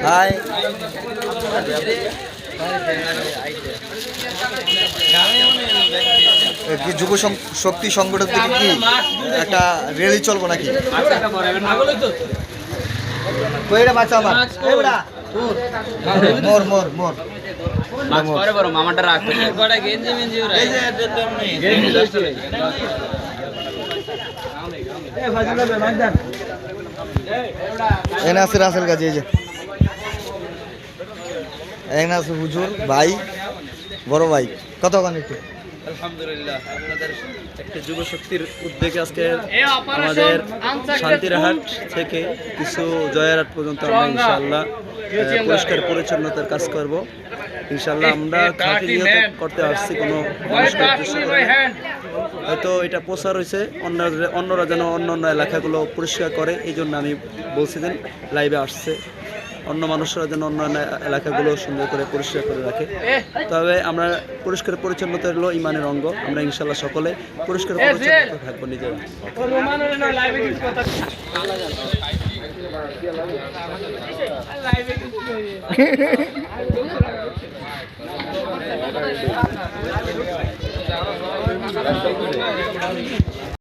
High কি যুব শক্তি সংগঠন থেকে কি একটা র্যালি চলবো নাকি? কইরা বাচ্চা আমার এবড়া মোর মোর মোর মাছ পরে বড় মামাটা রাখ বড় গেঞ্জি মেঞ্জি ওরা এই যে গেঞ্জি দস্তে এ ফাজিলা বে মাগদান এনাসির রাসেল গাজী এই যে এনাসির হুজুর ভাই বড় ভাই কতক্ষণ একটু আলহামদুলিল্লাহ আপনাদের একটা যুব শক্তির উদ্যোগে আজকে আমাদের শান্তিরহাট থেকে কিছু জয়ারহাট পর্যন্ত আমরা ইনশাআল্লাহ পরিষ্কার পরিচ্ছন্নতার কাজ করব। ইনশাআল্লাহ আমরা খাঁটি নিয়ত করতে আসছি কোনো হয়তো এটা প্রচার হয়েছে অন্যরা যেন অন্য অন্য এলাকাগুলো পরিষ্কার করে, এই জন্য আমি বলছিলেন লাইভে আসছে অন্য মানুষরা যেন অন্য এলাকাগুলো সুন্দর করে পরিষ্কার করে রাখে। তবে আমরা পরিষ্কার পরিচ্ছন্নতা হলো ইমানের অঙ্গ, আমরা ইনশাল্লাহ সকলে পরিষ্কার পরিচ্ছন্ন থাকবো নিজেরা।